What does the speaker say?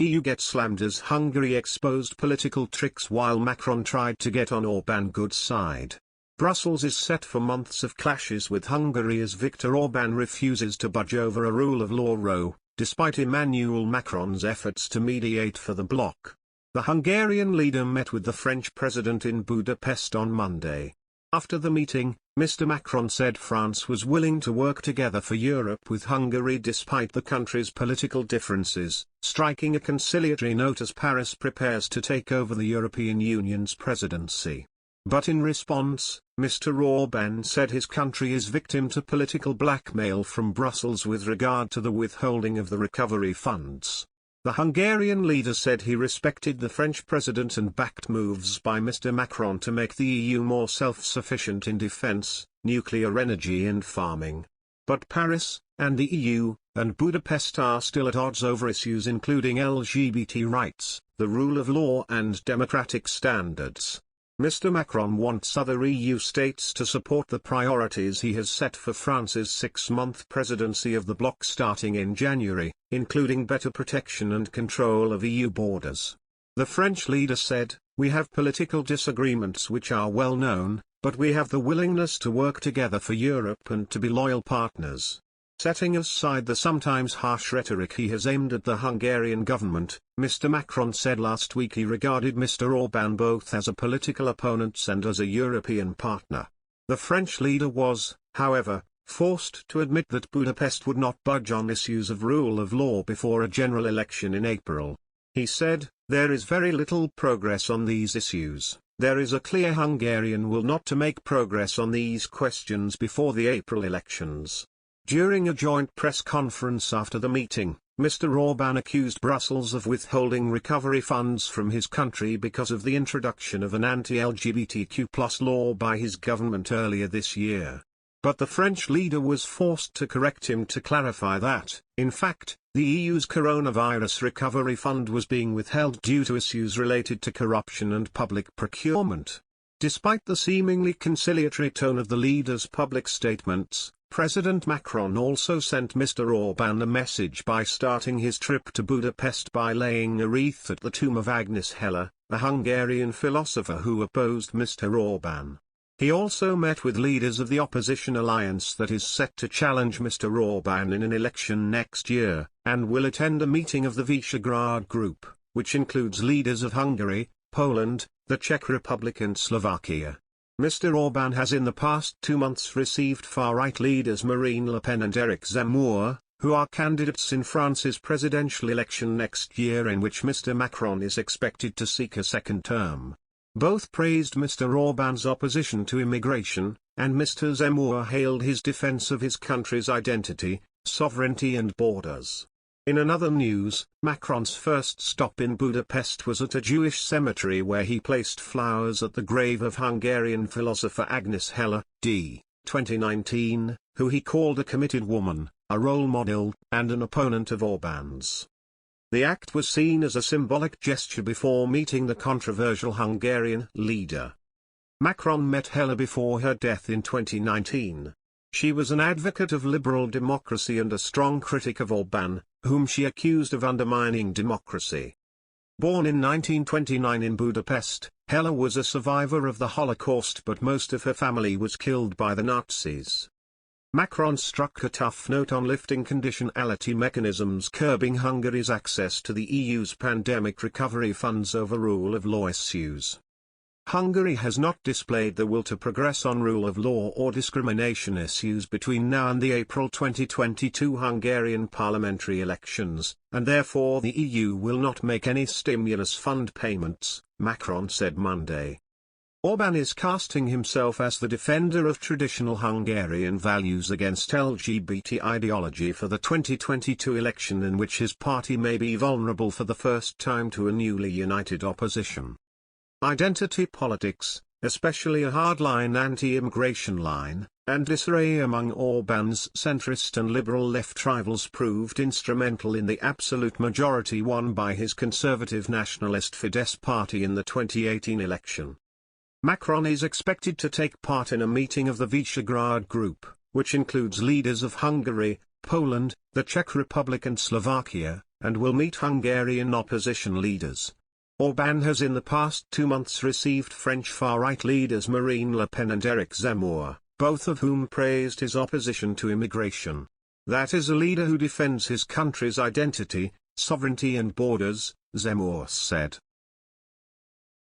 EU gets slammed as Hungary exposed political tricks while Macron tried to get on Orban's good side. Brussels is set for months of clashes with Hungary as Viktor Orban refuses to budge over a rule of law row, despite Emmanuel Macron's efforts to mediate for the bloc. The Hungarian leader met with the French president in Budapest on Monday. After the meeting, Mr. Macron said France was willing to work together for Europe with Hungary despite the country's political differences, striking a conciliatory note as Paris prepares to take over the European Union's presidency. But in response, Mr. Orban said his country is victim to political blackmail from Brussels with regard to the withholding of the recovery funds. The Hungarian leader said he respected the French president and backed moves by Mr. Macron to make the EU more self-sufficient in defense, nuclear energy and farming. But Paris, and the EU, and Budapest are still at odds over issues including LGBT rights, the rule of law and democratic standards. Mr. Macron wants other EU states to support the priorities he has set for France's 6-month presidency of the bloc starting in January, including better protection and control of EU borders. The French leader said, "We have political disagreements which are well known, but we have the willingness to work together for Europe and to be loyal partners." Setting aside the sometimes harsh rhetoric he has aimed at the Hungarian government, Mr. Macron said last week he regarded Mr. Orban both as a political opponent and as a European partner. The French leader was, however, forced to admit that Budapest would not budge on issues of rule of law before a general election in April. He said, "There is very little progress on these issues. There is a clear Hungarian will not to make progress on these questions before the April elections." During a joint press conference after the meeting, Mr. Orban accused Brussels of withholding recovery funds from his country because of the introduction of an anti-LGBTQ+ law by his government earlier this year. But the French leader was forced to correct him to clarify that, in fact, the EU's coronavirus recovery fund was being withheld due to issues related to corruption and public procurement. Despite the seemingly conciliatory tone of the leader's public statements, President Macron also sent Mr. Orban a message by starting his trip to Budapest by laying a wreath at the tomb of Agnes Heller, a Hungarian philosopher who opposed Mr. Orban. He also met with leaders of the opposition alliance that is set to challenge Mr. Orban in an election next year, and will attend a meeting of the Visegrad Group, which includes leaders of Hungary, Poland, the Czech Republic and Slovakia. Mr. Orban has in the past 2 months received far-right leaders Marine Le Pen and Éric Zemmour, who are candidates in France's presidential election next year in which Mr. Macron is expected to seek a second term. Both praised Mr. Orban's opposition to immigration, and Mr. Zemmour hailed his defense of his country's identity, sovereignty and borders. In another news, Macron's first stop in Budapest was at a Jewish cemetery where he placed flowers at the grave of Hungarian philosopher Agnes Heller, d. 2019, who he called a committed woman, a role model, and an opponent of Orban's. The act was seen as a symbolic gesture before meeting the controversial Hungarian leader. Macron met Heller before her death in 2019. She was an advocate of liberal democracy and a strong critic of Orban, whom she accused of undermining democracy. Born in 1929 in Budapest, Heller was a survivor of the Holocaust, but most of her family was killed by the Nazis. Macron struck a tough note on lifting conditionality mechanisms curbing Hungary's access to the EU's pandemic recovery funds over rule of law issues. Hungary has not displayed the will to progress on rule of law or discrimination issues between now and the April 2022 Hungarian parliamentary elections, and therefore the EU will not make any stimulus fund payments, Macron said Monday. Orban is casting himself as the defender of traditional Hungarian values against LGBT ideology for the 2022 election, in which his party may be vulnerable for the first time to a newly united opposition. Identity politics, especially a hardline anti-immigration line, and disarray among Orban's centrist and liberal left rivals proved instrumental in the absolute majority won by his conservative nationalist Fidesz party in the 2018 election. Macron is expected to take part in a meeting of the Visegrad Group, which includes leaders of Hungary, Poland, the Czech Republic and Slovakia, and will meet Hungarian opposition leaders. Orban has in the past 2 months received French far-right leaders Marine Le Pen and Eric Zemmour, both of whom praised his opposition to immigration. That is a leader who defends his country's identity, sovereignty and borders, Zemmour said.